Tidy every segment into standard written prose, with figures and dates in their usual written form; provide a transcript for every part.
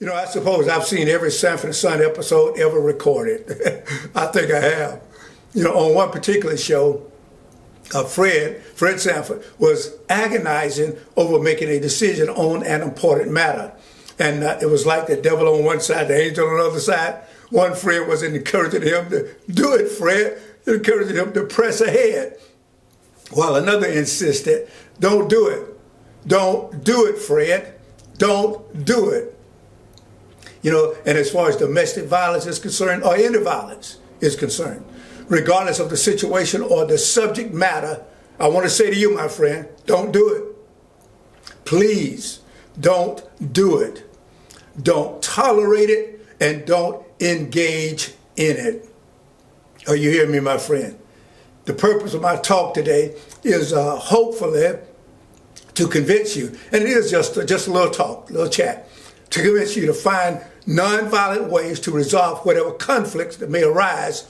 You know, I suppose I've seen every Sanford and Son episode ever recorded. I think I have. You know, on one particular show, Fred Sanford was agonizing over making a decision on an important matter. And it was like the devil on one side, the angel on the other side. One Fred was encouraging him to do it, Fred, encouraging him to press ahead. While another insisted, don't do it. Don't do it, Fred. Don't do it. You know, and as far as domestic violence is concerned, or any violence is concerned, regardless of the situation or the subject matter, I want to say to you, my friend, don't do it. Please don't do it. Don't tolerate it and don't engage in it. Are you hearing me, my friend? The purpose of my talk today is hopefully to convince you, and it is just a little talk, a little chat, to convince you to find nonviolent ways to resolve whatever conflicts that may arise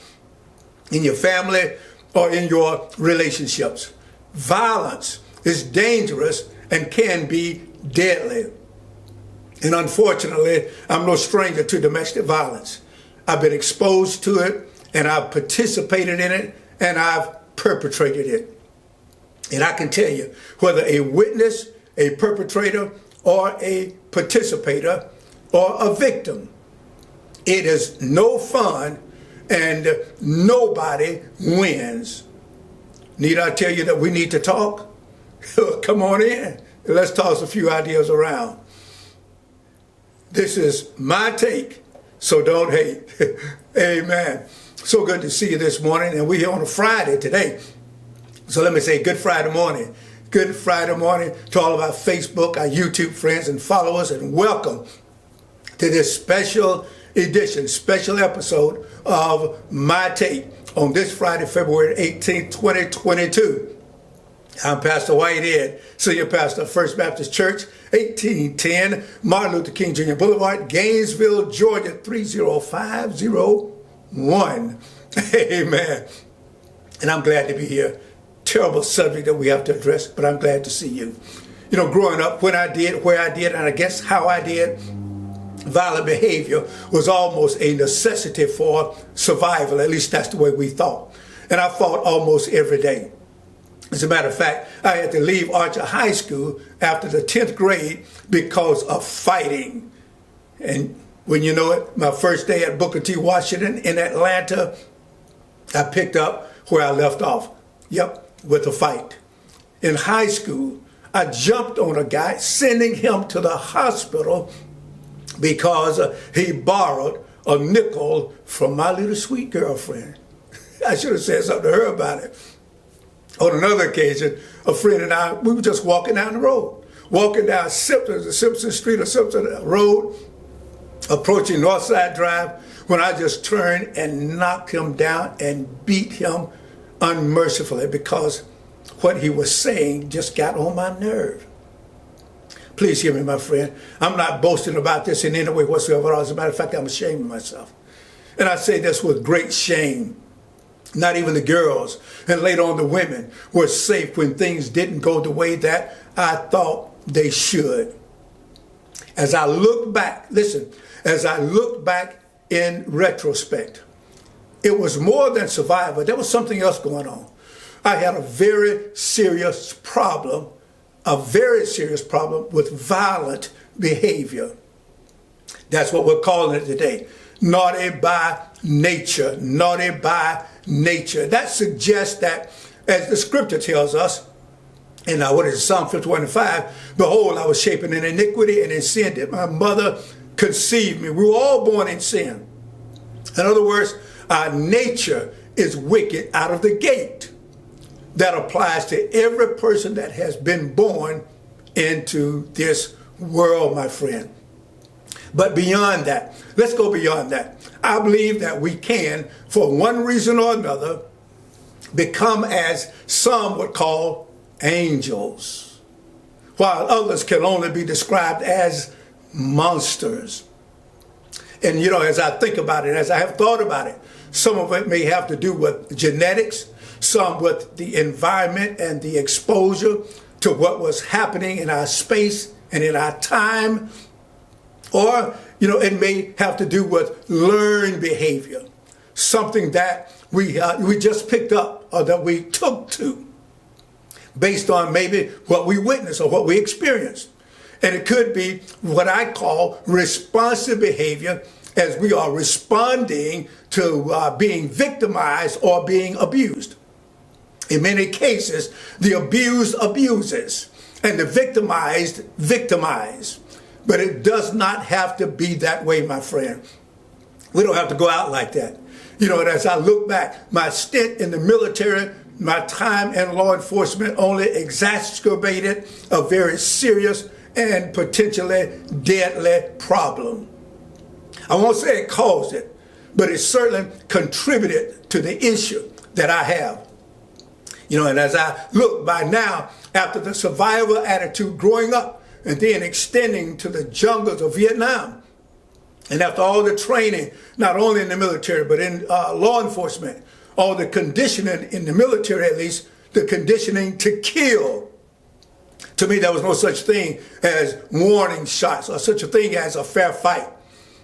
in your family or in your relationships. Violence is dangerous and can be deadly. And unfortunately, I'm no stranger to domestic violence. I've been exposed to it, and I've participated in it, and I've perpetrated it. And I can tell you, whether a witness, a perpetrator, or a participator, or a victim, it is no fun and nobody wins. Need I tell you that we need to talk? Come on in. Let's toss a few ideas around. This is my take, so don't hate. Amen. So good to see you this morning, and we're here on a Friday today. So let me say good Friday morning. Good Friday morning to all of our Facebook, our YouTube friends and followers, and welcome to this special edition, special episode of My Take on this Friday, February 18th, 2022. I'm Pastor Whitehead, Senior Pastor of First Baptist Church, 1810 Martin Luther King Jr. Boulevard, Gainesville, Georgia, 30501. Amen. And I'm glad to be here. Terrible subject that we have to address, but I'm glad to see you. You know, growing up, when I did, where I did, and I guess how I did, violent behavior was almost a necessity for survival. At least that's the way we thought. And I fought almost every day. As a matter of fact, I had to leave Archer High School after the 10th grade because of fighting. And when you know it, my first day at Booker T. Washington in Atlanta, I picked up where I left off. Yep, with a fight. In high school, I jumped on a guy, sending him to the hospital because he borrowed a nickel from my little sweet girlfriend. I should have said something to her about it. On another occasion, a friend and I, we were just walking down the road, walking down Simpson Street or Simpson Road, approaching Northside Drive, when I just turned and knocked him down and beat him unmercifully because what he was saying just got on my nerve. Please hear me, my friend. I'm not boasting about this in any way whatsoever. As a matter of fact, I'm ashamed of myself. And I say this with great shame. Not even the girls, and later on the women, were safe when things didn't go the way that I thought they should. As I look back, listen, as I look back in retrospect, it was more than survival. There was something else going on. I had a very serious problem with violent behavior. That's what we're calling it today. Naughty by nature. Naughty by nature. That suggests that, as the scripture tells us, in Psalm 51:5, behold, I was shapen in iniquity, and in sin did my mother conceive me. We were all born in sin. In other words, our nature is wicked out of the gate. That applies to every person that has been born into this world, my friend. But beyond that, let's go beyond that. I believe that we can, for one reason or another, become as some would call angels, while others can only be described as monsters. And you know, as I think about it, as I have thought about it, some of it may have to do with genetics, some with the environment and the exposure to what was happening in our space and in our time. Or, it may have to do with learned behavior, something that we just picked up or that we took to based on maybe what we witnessed or what we experienced. And it could be what I call responsive behavior, as we are responding to being victimized or being abused. In many cases, the abused abuses and the victimized victimize. But it does not have to be that way, my friend. We don't have to go out like that. And as I look back, my stint in the military, my time in law enforcement only exacerbated a very serious and potentially deadly problem. I won't say it caused it, but it certainly contributed to the issue that I have. And as I look by now, after the survival attitude growing up and then extending to the jungles of Vietnam, and after all the training, not only in the military, but in law enforcement, all the conditioning in the military, at least, the conditioning to kill. To me, there was no such thing as warning shots or such a thing as a fair fight.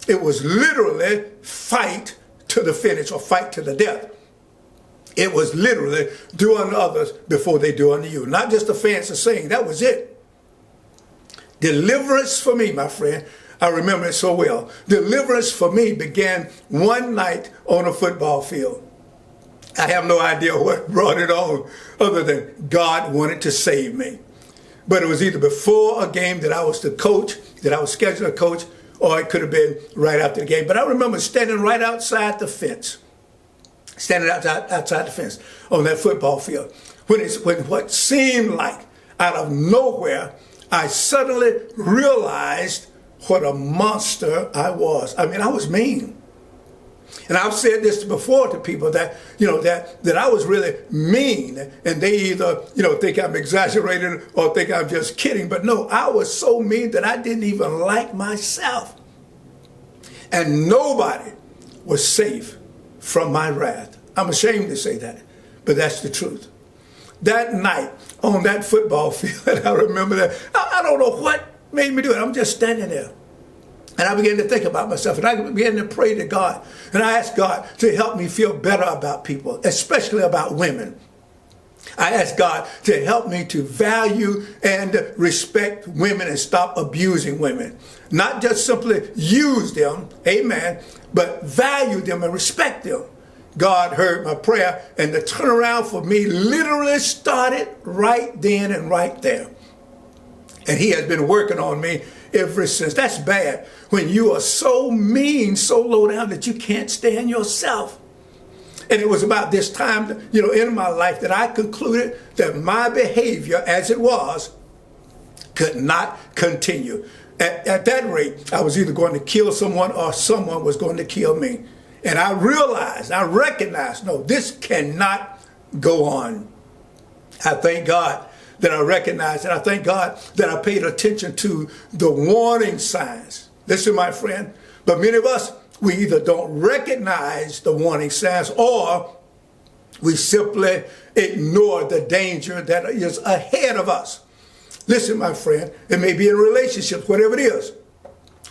It was literally fight to the finish or fight to the death. It was literally do unto others before they do unto you. Not just a fancy saying, that was it. Deliverance for me, my friend, I remember it so well. Deliverance for me began one night on a football field. I have no idea what brought it on other than God wanted to save me. But it was either before a game that I was to coach, that I was scheduled to coach, or it could have been right after the game. But I remember standing right outside the fence, outside the fence on that football field, when what seemed like out of nowhere, I suddenly realized what a monster I was. I mean, I was mean. And I've said this before to people that, that I was really mean, and they either, think I'm exaggerating or think I'm just kidding. But no, I was so mean that I didn't even like myself. And nobody was safe from my wrath. I'm ashamed to say that, but that's the truth. That night on that football field, I remember that. I don't know what made me do it. I'm just standing there. And I began to think about myself, and I began to pray to God. And I asked God to help me feel better about people, especially about women. I asked God to help me to value and respect women and stop abusing women. Not just simply use them, amen, but value them and respect them. God heard my prayer, and the turnaround for me literally started right then and right there. And he has been working on me ever since. That's bad when you are so mean, so low down that you can't stand yourself. And it was about this time, in my life that I concluded that my behavior as it was could not continue. At that rate, I was either going to kill someone or someone was going to kill me. And I recognized, no, this cannot go on. I thank God that I recognized it. I thank God that I paid attention to the warning signs. Listen, my friend, but many of us, we either don't recognize the warning signs or we simply ignore the danger that is ahead of us. Listen, my friend, it may be in relationships, whatever it is.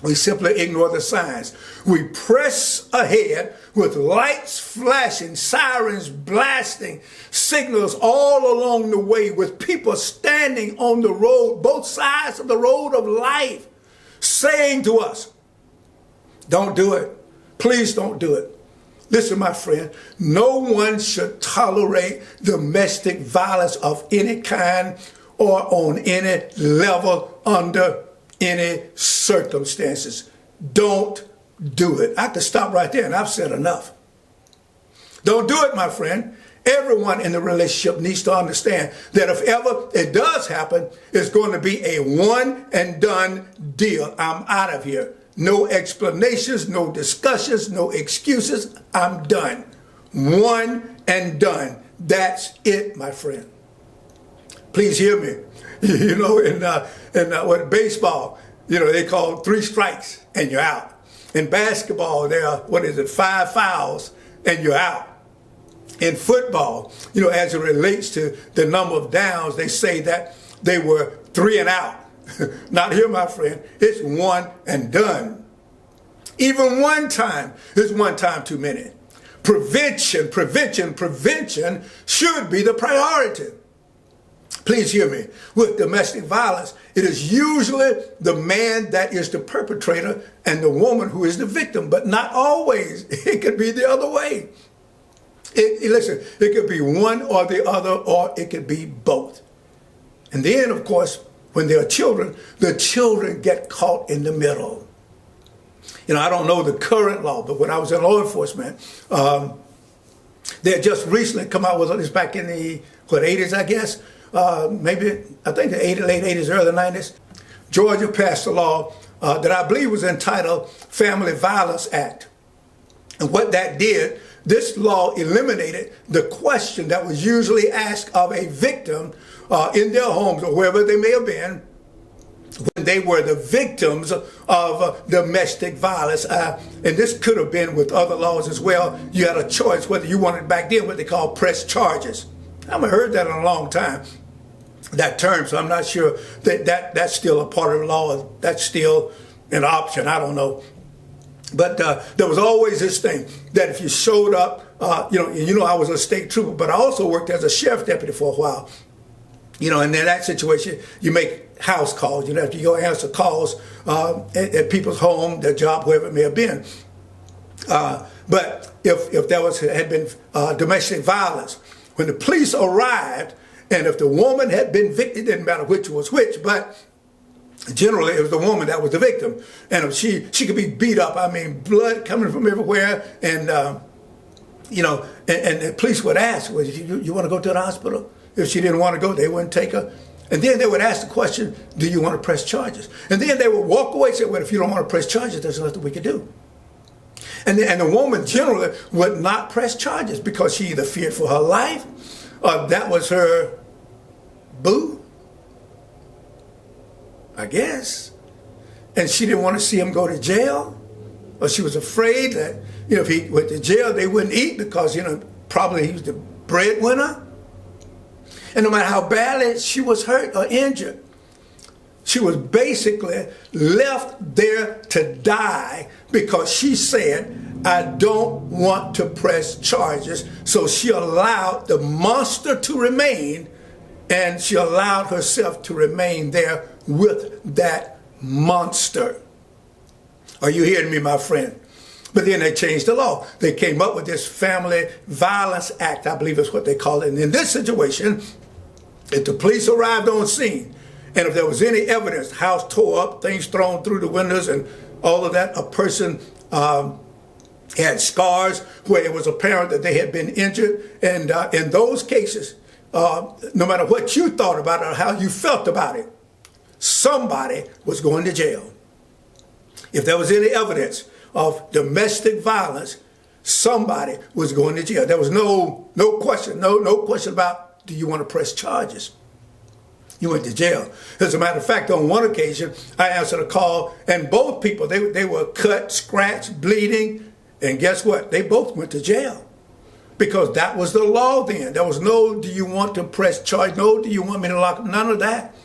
We simply ignore the signs. We press ahead with lights flashing, sirens blasting, signals all along the way, with people standing on the road, both sides of the road of life, saying to us, don't do it. Please don't do it. Listen, my friend, no one should tolerate domestic violence of any kind or on any level under any circumstances. Don't do it. I could stop right there, and I've said enough. Don't do it, my friend. Everyone in the relationship needs to understand that if ever it does happen, it's going to be a one and done deal. I'm out of here. No explanations, no discussions, no excuses. I'm done. One and done. That's it, my friend. Please hear me. In baseball, they call 3 strikes and you're out. In basketball, there are, 5 fouls and you're out. In football, as it relates to the number of downs, they say that they were 3 and out. Not here, my friend. It's one and done. Even one time is one time too many. Prevention should be the priority. Please hear me. With domestic violence, it is usually the man that is the perpetrator and the woman who is the victim, but not always. It could be the other way. Listen, it could be one or the other, or it could be both. And then, of course, when there are children, the children get caught in the middle. You know, I don't know the current law, but when I was in law enforcement, they had just recently come out with this back in the 80s, I guess. Maybe, I think the late 80s, early 90s. Georgia passed a law that I believe was entitled Family Violence Act. And what that did, this law eliminated the question that was usually asked of a victim in their homes or wherever they may have been when they were the victims of domestic violence. And this could have been with other laws as well. You had a choice whether you wanted back then what they call press charges. I haven't heard that in a long time, that term, so I'm not sure that's still a part of the law. That's still an option. I don't know. But there was always this thing that if you showed up, I was a state trooper, but I also worked as a sheriff deputy for a while. You know, and in that situation, you make house calls. You have to go answer calls at people's home, their job, wherever it may have been. But if there had been domestic violence, when the police arrived, and if the woman had been victim, it didn't matter which was which, but generally it was the woman that was the victim. And if she could be beat up, I mean, blood coming from everywhere, and and the police would ask, well, you want to go to the hospital? If she didn't want to go, they wouldn't take her. And then they would ask the question, do you want to press charges? And then they would walk away and say, well, if you don't want to press charges, there's nothing we can do. And the woman generally would not press charges because she either feared for her life or that was her boo, I guess. And she didn't want to see him go to jail, or she was afraid that, if he went to jail, they wouldn't eat because, probably he was the breadwinner. And no matter how badly she was hurt or injured, she was basically left there to die because she said, I don't want to press charges. So she allowed the monster to remain, and she allowed herself to remain there with that monster. Are you hearing me, my friend? But then they changed the law. They came up with this Family Violence Act, I believe is what they call it. And in this situation, if the police arrived on scene, and if there was any evidence, house tore up, things thrown through the windows and all of that, a person had scars where it was apparent that they had been injured. And in those cases, no matter what you thought about it or how you felt about it, somebody was going to jail. If there was any evidence of domestic violence, somebody was going to jail. There was no question about, do you want to press charges? You went to jail. As a matter of fact, on one occasion, I answered a call, and both people, they were cut, scratched, bleeding, and guess what? They both went to jail. Because that was the law then. There was no, do you want to press charge? No, do you want me to lock up? None of that.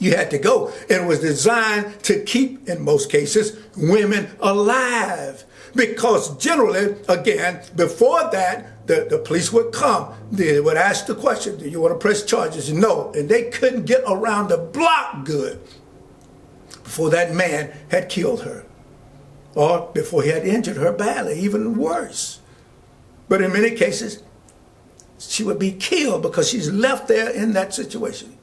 You had to go. And it was designed to keep, in most cases, women alive. Because generally, again, before that, the police would come. They would ask the question, do you want to press charges? No. And they couldn't get around the block good before that man had killed her. Or before he had injured her badly, even worse. But in many cases, she would be killed because she's left there in that situation.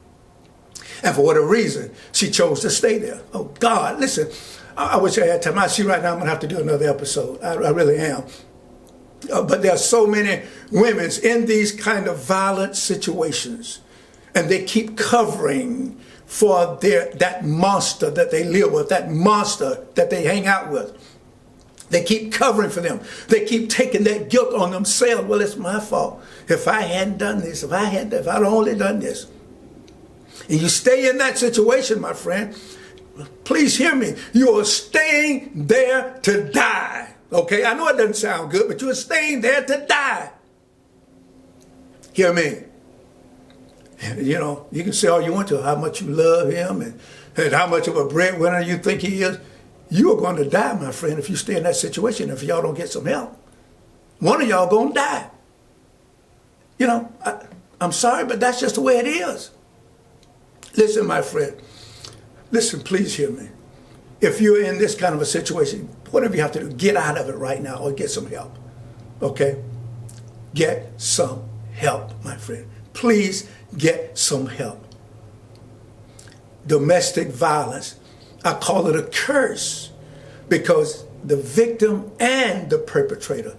And for whatever reason, she chose to stay there. Oh, God, listen, I wish I had time. I see right now I'm going to have to do another episode. I really am. But there are so many women in these kind of violent situations, and they keep covering for that monster that they live with, that monster that they hang out with. They keep covering for them. They keep taking that guilt on themselves. Well, it's my fault. If I hadn't done this, if I'd only done this. And you stay in that situation, my friend, please hear me. You are staying there to die. Okay, I know it doesn't sound good, but you are staying there to die. Hear me. You can say all you want to, how much you love him and how much of a breadwinner you think he is. You are going to die, my friend, if you stay in that situation, if y'all don't get some help. One of y'all going to die. You know, I'm sorry, but that's just the way it is. Listen, my friend. Listen, please hear me. If you're in this kind of a situation, whatever you have to do, get out of it right now or get some help. Okay? Get some help, my friend. Please get some help. Domestic violence, I call it a curse because the victim and the perpetrator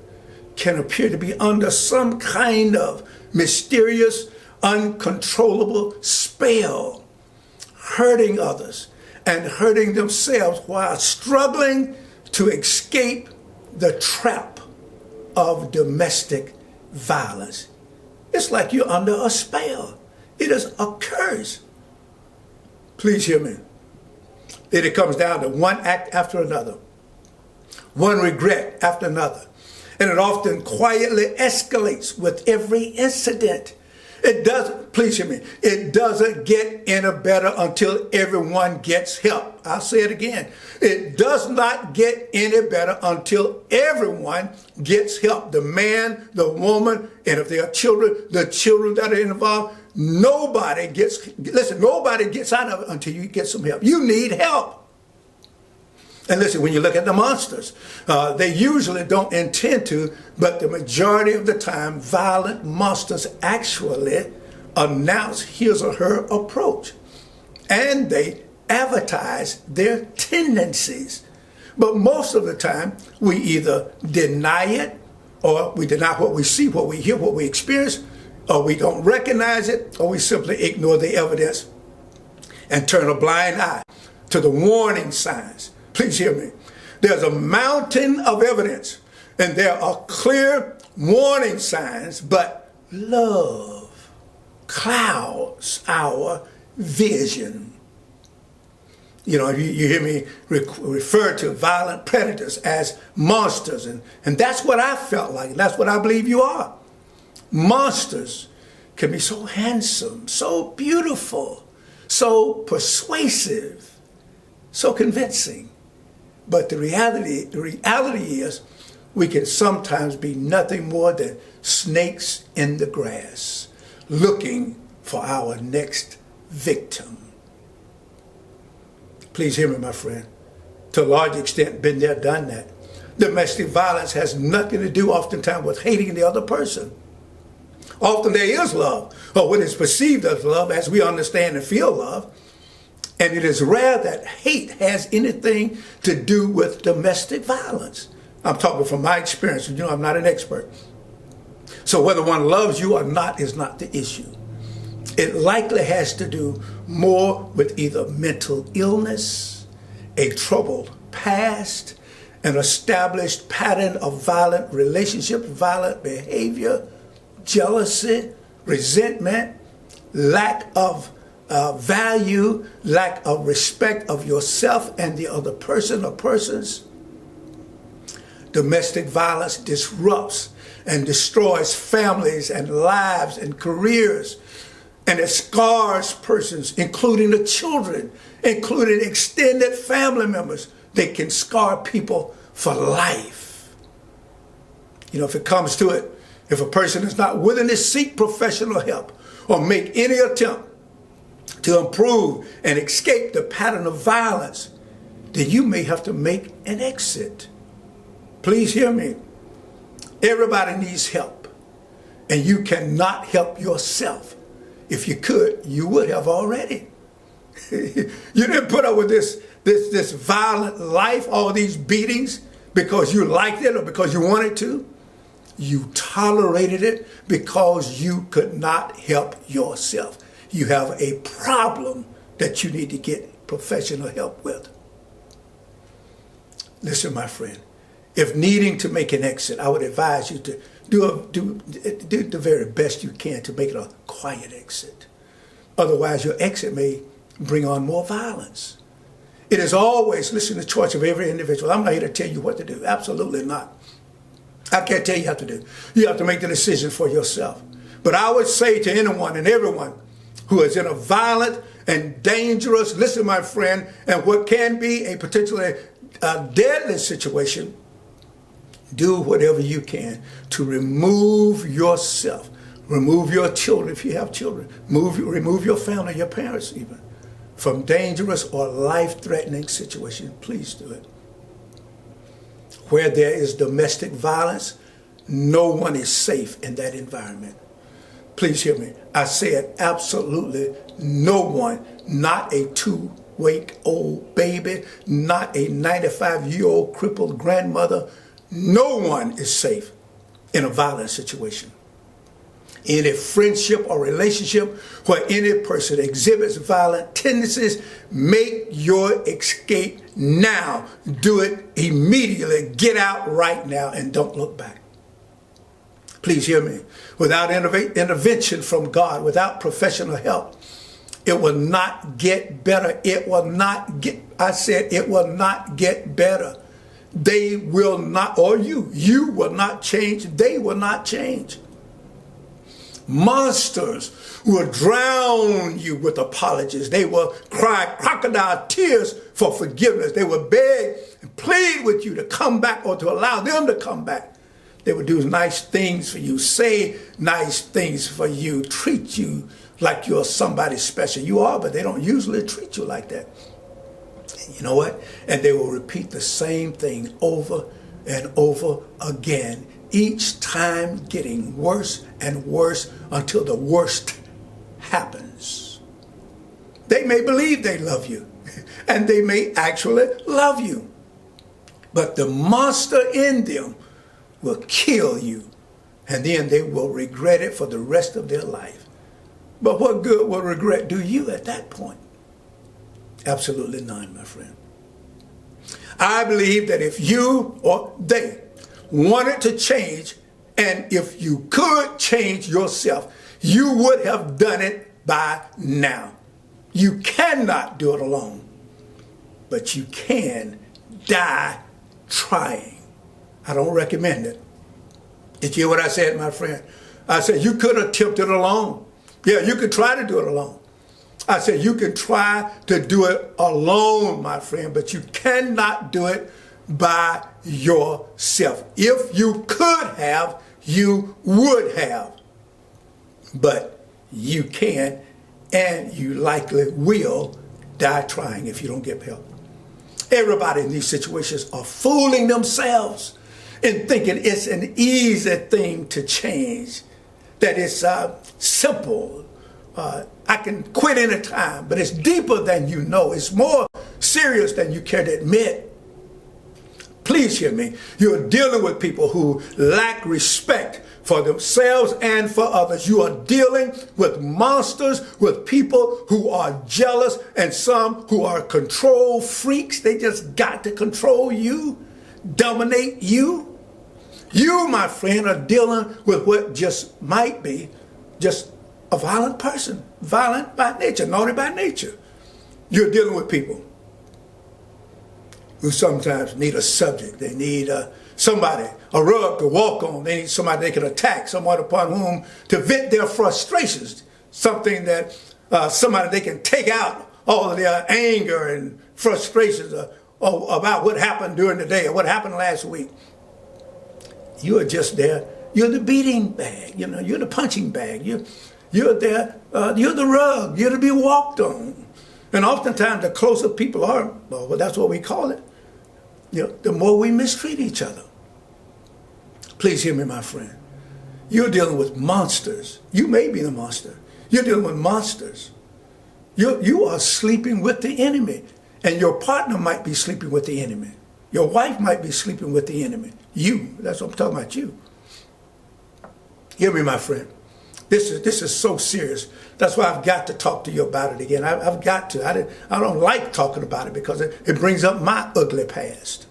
can appear to be under some kind of mysterious, uncontrollable spell, hurting others and hurting themselves while struggling to escape the trap of domestic violence. It's like you're under a spell. It is a curse. Please hear me. It comes down to one act after another, one regret after another, and it often quietly escalates with every incident. It doesn't, please hear me, it doesn't get any better until everyone gets help. I'll say it again. It does not get any better until everyone gets help. The man, the woman, and if there are children, the children that are involved, nobody gets out of it until you get some help. You need help. And listen, when you look at the monsters, they usually don't intend to, but the majority of the time, violent monsters actually announce his or her approach. And they advertise their tendencies. But most of the time, we either deny it, or we deny what we see, what we hear, what we experience, or we don't recognize it, or we simply ignore the evidence and turn a blind eye to the warning signs. Please hear me. There's a mountain of evidence and there are clear warning signs, but love clouds our vision. You know, you hear me refer to violent predators as monsters, and that's what I felt like. That's what I believe you are. Monsters can be so handsome, so beautiful, so persuasive, so convincing. But the reality is we can sometimes be nothing more than snakes in the grass, looking for our next victim. Please hear me, my friend. To a large extent, been there, done that. Domestic violence has nothing to do oftentimes with hating the other person. Often there is love, or what is perceived as love, as we understand and feel love. And it is rare that hate has anything to do with domestic violence. I'm talking from my experience. You know, I'm not an expert. So whether one loves you or not is not the issue. It likely has to do more with either mental illness, a troubled past, an established pattern of violent relationship, violent behavior, jealousy, resentment, lack of value, lack of respect of yourself and the other person or persons. Domestic violence disrupts and destroys families and lives and careers, and it scars persons, including the children, including extended family members. They can scar people for life. You know, if it comes to it, if a person is not willing to seek professional help or make any attempt to improve and escape the pattern of violence, then you may have to make an exit. Please hear me. Everybody needs help, and you cannot help yourself. If you could, you would have already. You didn't put up with this violent life, all these beatings, because you liked it or because you wanted to. You tolerated it because you could not help yourself. You have a problem that you need to get professional help with. Listen, my friend, if needing to make an exit, I would advise you to do the very best you can to make it a quiet exit. Otherwise, your exit may bring on more violence. It is always, listen, the choice of every individual. I'm not here to tell you what to do. Absolutely not. I can't tell you what to do. You have to make the decision for yourself. But I would say to anyone and everyone who is in a violent and dangerous, listen, my friend, and what can be a potentially a deadly situation, do whatever you can to remove yourself, remove your children if you have children, remove your family, your parents even, from dangerous or life-threatening situations. Please do it. Where there is domestic violence, no one is safe in that environment. Please hear me. I said absolutely no one, not a 2-week-old baby, not a 95-year-old crippled grandmother. No one is safe in a violent situation. Any friendship or relationship where any person exhibits violent tendencies, make your escape now. Do it immediately. Get out right now and don't look back. Please hear me. Without intervention from God, without professional help, it will not get better. It will not get, I said it will not get better. They will not, or you will not change. They will not change. Monsters will drown you with apologies. They will cry crocodile tears for forgiveness. They will beg and plead with you to come back or to allow them to come back. They will do nice things for you, say nice things for you, treat you like you're somebody special. You are, but they don't usually treat you like that. And you know what? And they will repeat the same thing over and over again, each time getting worse and worse until the worst happens. They may believe they love you, and they may actually love you, but the monster in them will kill you, and then they will regret it for the rest of their life. But what good will regret do you at that point? Absolutely none, my friend. I believe that if you or they wanted to change, and if you could change yourself, you would have done it by now. You cannot do it alone, but you can die trying. I don't recommend it. Did you hear what I said, my friend? I said you could attempt it alone. Yeah, you could try to do it alone. I said you can try to do it alone, my friend, but you cannot do it by yourself. If you could have, you would have. But you can, and you likely will die trying if you don't get help. Everybody in these situations are fooling themselves and thinking it's an easy thing to change, that it's simple. I can quit any time, but it's deeper than you know. It's more serious than you care to admit. Please hear me. You're dealing with people who lack respect for themselves and for others. You are dealing with monsters, with people who are jealous, and some who are control freaks. They just got to control you, dominate you. You, my friend, are dealing with what just might be just a violent person, violent by nature, naughty by nature. You're dealing with people who sometimes need a subject. They need somebody, a rug to walk on. They need somebody they can attack, someone upon whom to vent their frustrations, something that somebody they can take out all of their anger and frustrations about what happened during the day or what happened last week. You are just there. You're the beating bag. You know, you're the punching bag. You're there. You're the rug. You're to be walked on. And oftentimes, the closer people are, well, that's what we call it, the more we mistreat each other. Please hear me, my friend. You're dealing with monsters. You may be the monster. You're dealing with monsters. You are sleeping with the enemy, and your partner might be sleeping with the enemy. Your wife might be sleeping with the enemy. That's what I'm talking about, you. Hear me, my friend. This is so serious. That's why I've got to talk to you about it again. I've got to. I don't like talking about it because it brings up my ugly past.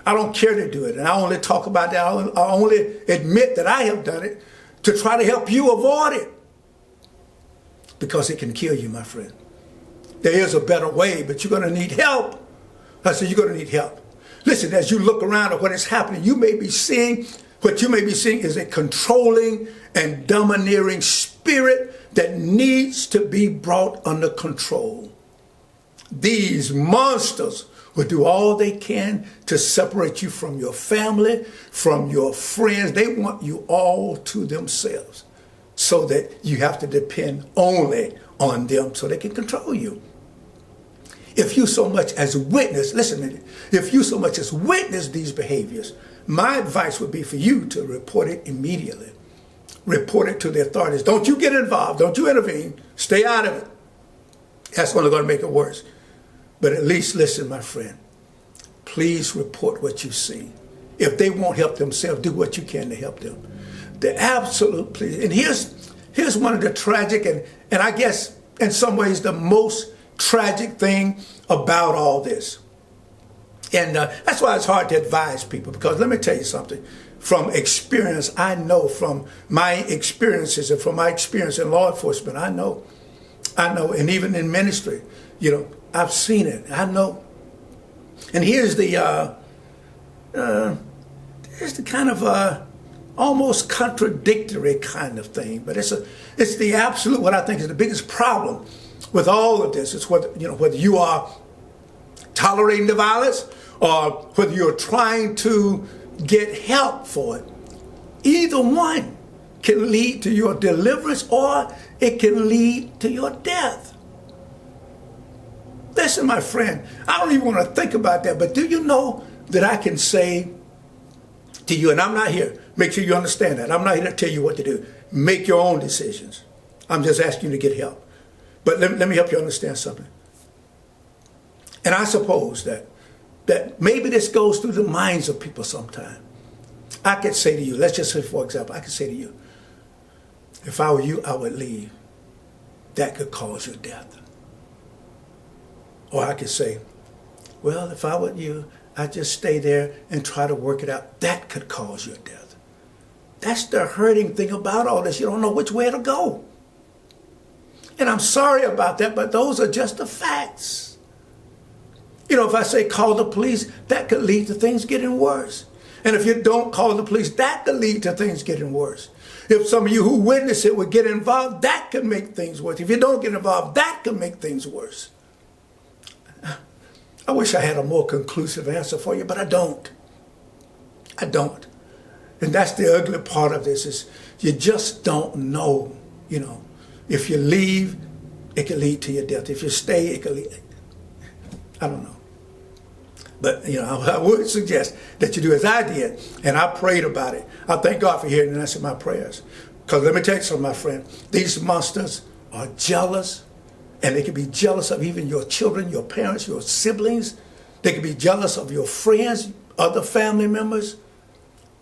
I don't care to do it. And I only talk about that. I only admit that I have done it to try to help you avoid it. Because it can kill you, my friend. There is a better way, but you're going to need help. I said you're going to need help. Listen, as you look around at what is happening, what you may be seeing is a controlling and domineering spirit that needs to be brought under control. These monsters will do all they can to separate you from your family, from your friends. They want you all to themselves so that you have to depend only on them so they can control you. If you so much as witness, listen to me, if you so much as witness these behaviors, my advice would be for you to report it immediately. Report it to the authorities. Don't you get involved. Don't you intervene. Stay out of it. That's only going to make it worse. But at least listen, my friend. Please report what you see. If they won't help themselves, do what you can to help them. The absolute please. And here's one of the tragic and I guess in some ways the most tragic thing about all this. And that's why it's hard to advise people, because let me tell you something. From experience, I know from my experiences and from my experience in law enforcement, I know, and even in ministry, I've seen it. I know. And here's the kind of almost contradictory kind of thing, but it's the absolute, what I think is the biggest problem with all of this. It's whether you are tolerating the violence or whether you're trying to get help for it. Either one can lead to your deliverance or it can lead to your death. Listen, my friend, I don't even want to think about that, but do you know that I can say to you, and I'm not here, make sure you understand that, I'm not here to tell you what to do. Make your own decisions. I'm just asking you to get help. But let me help you understand something. And I suppose that maybe this goes through the minds of people sometime. I could say to you, let's just say, for example, I could say to you, if I were you, I would leave. That could cause your death. Or I could say, well, if I were you, I'd just stay there and try to work it out. That could cause your death. That's the hurting thing about all this. You don't know which way to go. And I'm sorry about that, but those are just the facts. If I say call the police, that could lead to things getting worse. And if you don't call the police, that could lead to things getting worse. If some of you who witness it would get involved, that could make things worse. If you don't get involved, that could make things worse. I wish I had a more conclusive answer for you, but I don't. I don't. And that's the ugly part of this, is you just don't know, If you leave, it can lead to your death. If you stay, it can lead. I don't know. But, I would suggest that you do as I did, and I prayed about it. I thank God for hearing and answering my prayers. Because let me tell you something, my friend. These monsters are jealous, and they can be jealous of even your children, your parents, your siblings. They can be jealous of your friends, other family members.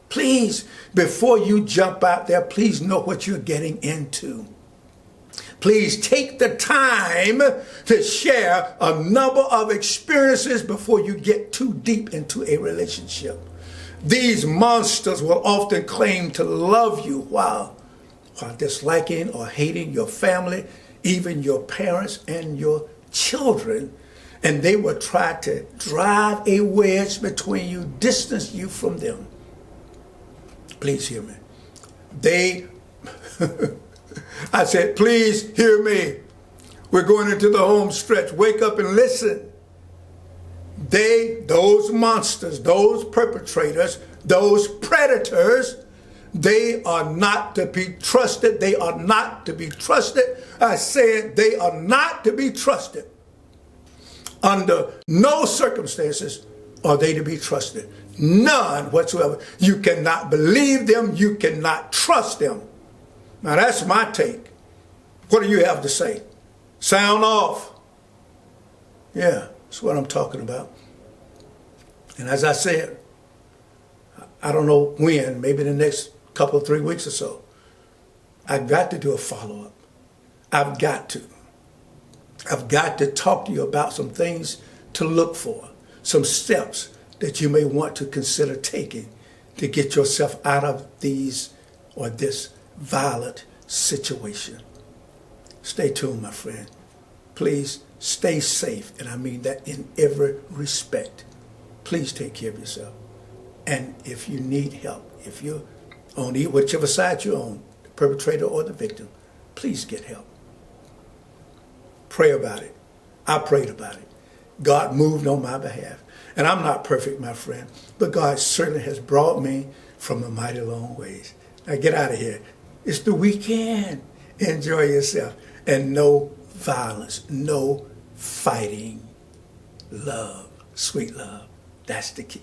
Please, before you jump out there, please know what you're getting into. Please take the time to share a number of experiences before you get too deep into a relationship. These monsters will often claim to love you while disliking or hating your family, even your parents and your children. And they will try to drive a wedge between you, distance you from them. Please hear me. I said, please hear me. We're going into the home stretch. Wake up and listen. Those monsters, those perpetrators, those predators, they are not to be trusted. They are not to be trusted. I said they are not to be trusted. Under no circumstances are they to be trusted. None whatsoever. You cannot believe them. You cannot trust them. Now that's my take. What do you have to say? Sound off. Yeah, that's what I'm talking about. And as I said, I don't know when, maybe the next couple of 3 weeks or so, I've got to do a follow-up. I've got to talk to you about some things to look for, some steps that you may want to consider taking to get yourself out of this violent situation. Stay tuned, my friend. Please stay safe, and I mean that in every respect. Please take care of yourself. And if you need help, if you're on whichever side you're on, the perpetrator or the victim, please get help. Pray about it. I prayed about it. God moved on my behalf. And I'm not perfect, my friend, but God certainly has brought me from a mighty long ways. Now get out of here. It's the weekend. Enjoy yourself. And no violence, no fighting. Love, sweet love. That's the key.